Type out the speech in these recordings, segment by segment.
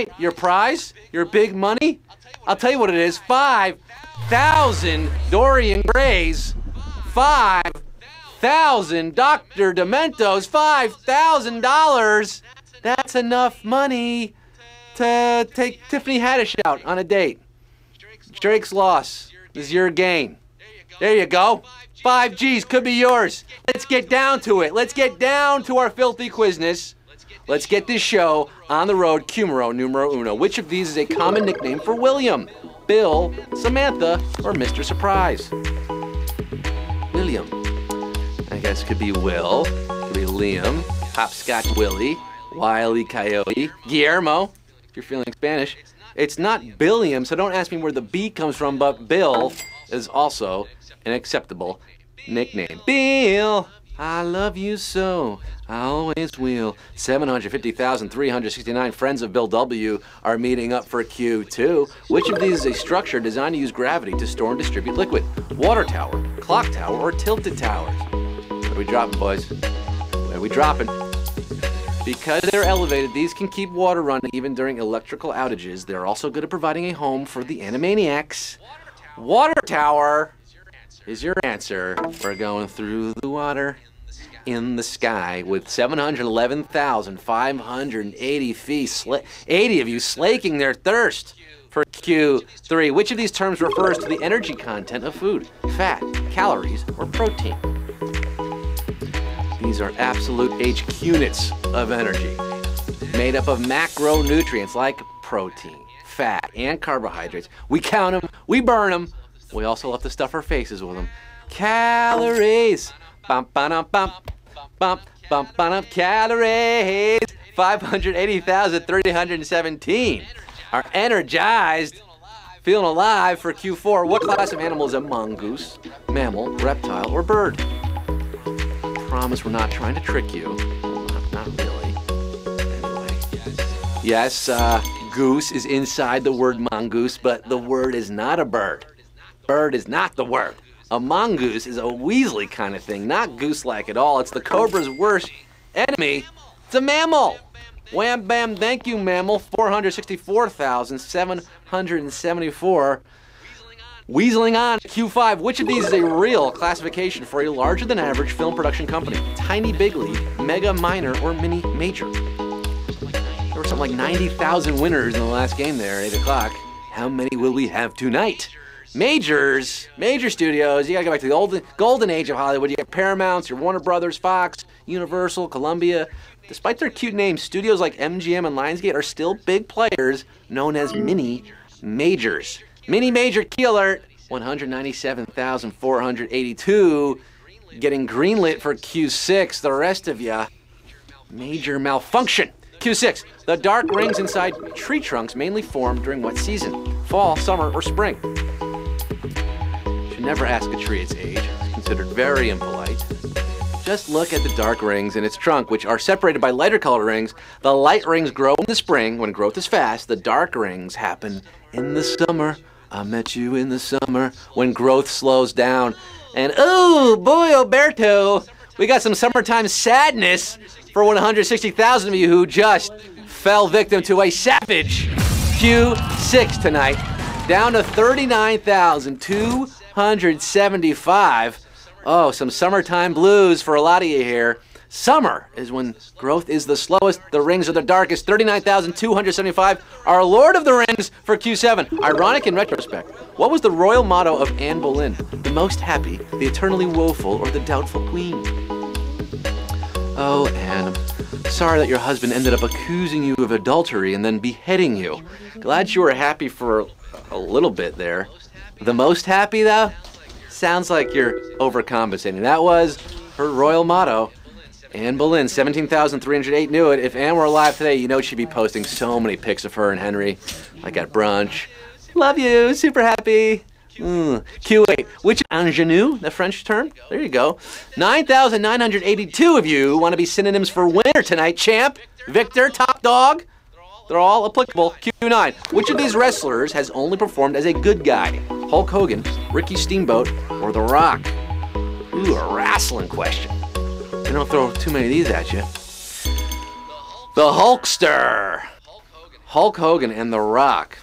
tonight? Your prize? Your big money? I'll tell you what it is. 5,000 Dorian Grays. 5,000 Dr. Dementos. $5,000. That's enough money to take Tiffany Haddish out on a date. Drake's loss is your gain. There you go. 5 G's could be yours. Let's get down to it. Let's get down to our filthy quizness. Let's get this show on the road. Cumero numero uno. Which of these is a common nickname for William? Bill, Samantha, or Mr. Surprise? William. I guess could be Will. Could be Liam. Hopscotch Willie. Wile E. Coyote. Guillermo, if you're feeling Spanish. It's not Billiam, so don't ask me where the B comes from, but Bill is also an acceptable nickname. Bill, I love you so, I always will. 750,369 friends of Bill W. are meeting up for Q2. Which of these is a structure designed to use gravity to store and distribute liquid? Water tower, clock tower, or tilted towers? What are we dropping, boys? What are we dropping? Because they're elevated, these can keep water running even during electrical outages. They're also good at providing a home for the Animaniacs. Water tower is your answer. We're going through the water in the sky with 711,580 feet. 80 of you slaking their thirst for Q3. Which of these terms refers to the energy content of food? Fat, calories, or protein? These are absolute HQ units of energy, made up of macronutrients like protein, fat, and carbohydrates. We count them, we burn them, we also love to stuff our faces with them. Calories, bump, bump, bump, bump, bump, bump, calories, 580,317 are energized, feeling alive for Q4. What class of animal is a mongoose, mammal, reptile, or bird? Promise we're not trying to trick you. Not really. Anyway. Yes, goose is inside the word mongoose, but the word is not a bird. Bird is not the word. A mongoose is a Weasley kind of thing, not goose-like at all. It's the cobra's worst enemy. It's a mammal. Wham, bam, thank you, mammal. 464,774. Weaseling on Q5. Which of these is a real classification for a larger than average film production company? Tiny big league, mega minor, or mini major? There were something like 90,000 winners in the last game there, 8 o'clock. How many will we have tonight? Majors, major studios. You gotta go back to the golden age of Hollywood. You got Paramounts, your Warner Brothers, Fox, Universal, Columbia. Despite their cute names, studios like MGM and Lionsgate are still big players known as mini majors. Mini major key alert, 197,482 getting greenlit for Q6. The rest of ya, major malfunction. Q6, the dark rings inside tree trunks mainly form during what season? Fall, summer, or spring? Should never ask a tree its age. It's considered very impolite. Just look at the dark rings in its trunk, which are separated by lighter colored rings. The light rings grow in the spring when growth is fast. The dark rings happen in the summer. I met you in the summer when growth slows down. And oh boy, Alberto, we got some summertime sadness for 160,000 of you who just fell victim to a savage Q6 tonight. Down to 39,275. Oh, some summertime blues for a lot of you here. Summer is when growth is the slowest, the rings are the darkest. 39,275 are Lord of the Rings for Q7. Ironic in retrospect. What was the royal motto of Anne Boleyn? The most happy, the eternally woeful, or the doubtful queen? Oh, Anne, I'm sorry that your husband ended up accusing you of adultery and then beheading you. Glad you were happy for a little bit there. The most happy, though? Sounds like you're overcompensating. That was her royal motto. Anne Boleyn, 17,308 knew it. If Anne were alive today, you know she'd be posting so many pics of her and Henry, like at brunch. Love you, super happy. Q8, which ingenue, the French term? There you go. 9,982 of you want to be synonyms for winner tonight. Champ, victor, top dog. They're all applicable. Q9, which of these wrestlers has only performed as a good guy? Hulk Hogan, Ricky Steamboat, or The Rock? Ooh, a wrestling question. They don't throw too many of these at you. The Hulkster. Hulk Hogan and The Rock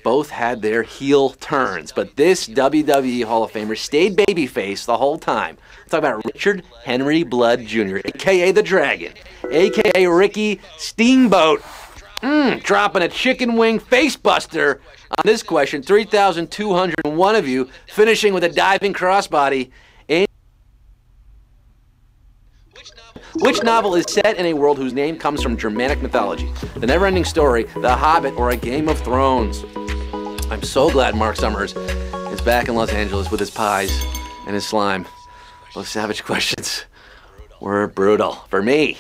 both had their heel turns, but this WWE Hall of Famer stayed babyface the whole time. Talk about Richard Henry Blood Jr., a.k.a. The Dragon, a.k.a. Ricky Steamboat, dropping a chicken wing facebuster on this question. 3,201 of you finishing with a diving crossbody. Which novel is set in a world whose name comes from Germanic mythology? The Never-Ending Story, The Hobbit, or A Game of Thrones? I'm so glad Mark Summers is back in Los Angeles with his pies and his slime. Those savage questions were brutal for me.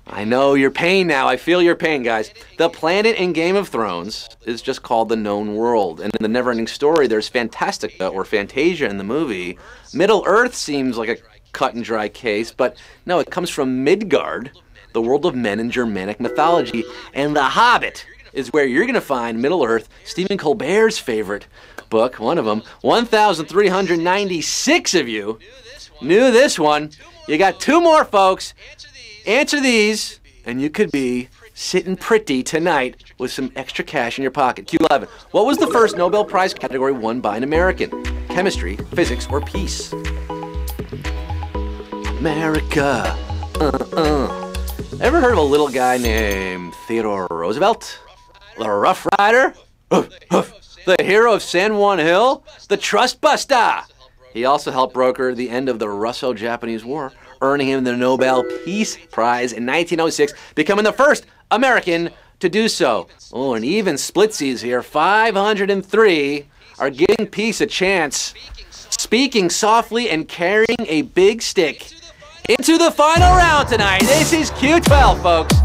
I know your pain now. I feel your pain, guys. The planet in Game of Thrones is just called the known world. And in the Never-Ending Story, there's Fantastica or Fantasia in the movie. Middle-earth seems like a cut-and-dry case, but no, it comes from Midgard, the world of men in Germanic mythology. And The Hobbit is where you're going to find Middle-earth, Stephen Colbert's favorite book, one of them. 1,396 of you knew this one. You got two more, folks. Answer these, and you could be sitting pretty tonight with some extra cash in your pocket. Q11. What was the first Nobel Prize category won by an American? Chemistry, physics, or peace? America. Ever heard of a little guy named Theodore Roosevelt? The Rough Rider? The hero of San Juan Hill? The Trust Buster? He also helped broker the end of the Russo-Japanese War, earning him the Nobel Peace Prize in 1906, becoming the first American to do so. Oh, and even splitsies here, 503, are giving peace a chance. Speaking softly and carrying a big stick into the final round tonight. This is Q12, folks.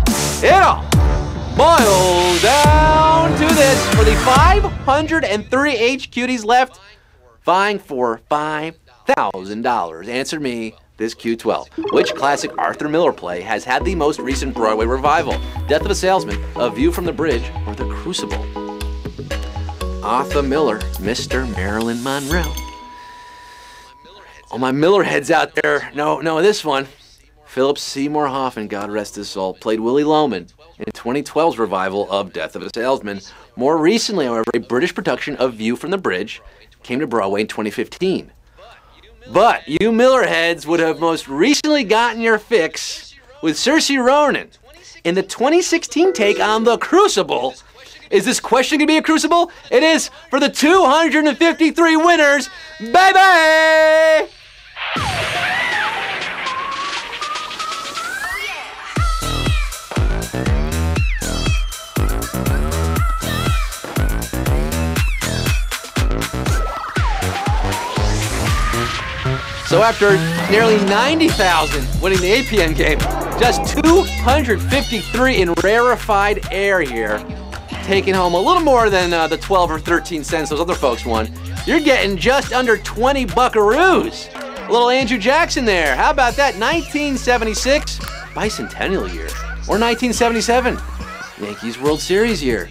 It all boils down to this. For the 503 HQTs left, vying for $5,000. Answer me this Q12. Which classic Arthur Miller play has had the most recent Broadway revival? Death of a Salesman, A View from the Bridge, or The Crucible? Arthur Miller, Mr. Marilyn Monroe. Oh, my Miller heads out there. No, this one. Philip Seymour Hoffman, God rest his soul, played Willie Loman in 2012's revival of Death of a Salesman. More recently, however, a British production of View from the Bridge came to Broadway in 2015. But you Miller heads would have most recently gotten your fix with Saoirse Ronan in the 2016 take on The Crucible. Is this question going to be a crucible? It is for the 253 winners, baby! So after nearly 90,000 winning the APN game, just 253 in rarefied air here, taking home a little more than the 12 or 13 cents those other folks won. You're getting just under 20 buckaroos. A little Andrew Jackson there. How about that? 1976, bicentennial year. Or 1977, Yankees World Series year.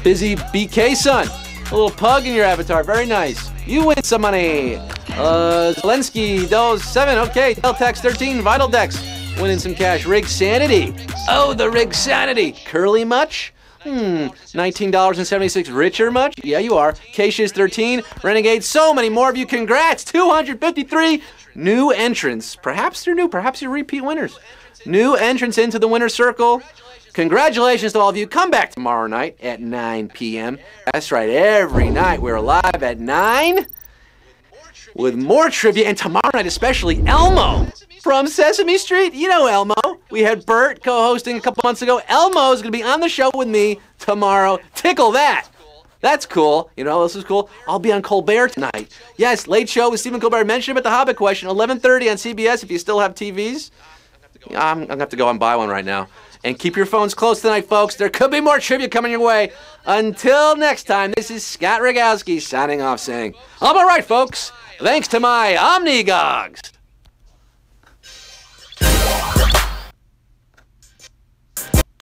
Busy BK son. A little pug in your avatar. Very nice. You win some money. Zelensky, Dose 7. Okay, Deltex 13. Vital Dex. Winning some cash. Rig Sanity. Oh, the Rig Sanity. Curly much? $19.76 richer much? Yeah, you are. K-Shiz 13, Renegade, so many more of you. Congrats, 253 new entrants. Perhaps they're new, perhaps you're repeat winners. New entrants into the winner's circle. Congratulations to all of you. Come back tomorrow night at 9 p.m. That's right, every night we're live at 9 with more trivia, and tomorrow night especially, Elmo from Sesame Street. You know Elmo. We had Bert co-hosting a couple months ago. Elmo is going to be on the show with me tomorrow. Tickle that. That's cool. You know what else is cool? I'll be on Colbert tonight. Yes, late show with Stephen Colbert. Mention him at the Hobbit question, 11:30 on CBS if you still have TVs. I'm going to have to go and buy one right now. And keep your phones close tonight, folks. There could be more trivia coming your way. Until next time, this is Scott Rogowski signing off saying, I'm all right, folks. Thanks to my Omnigogs.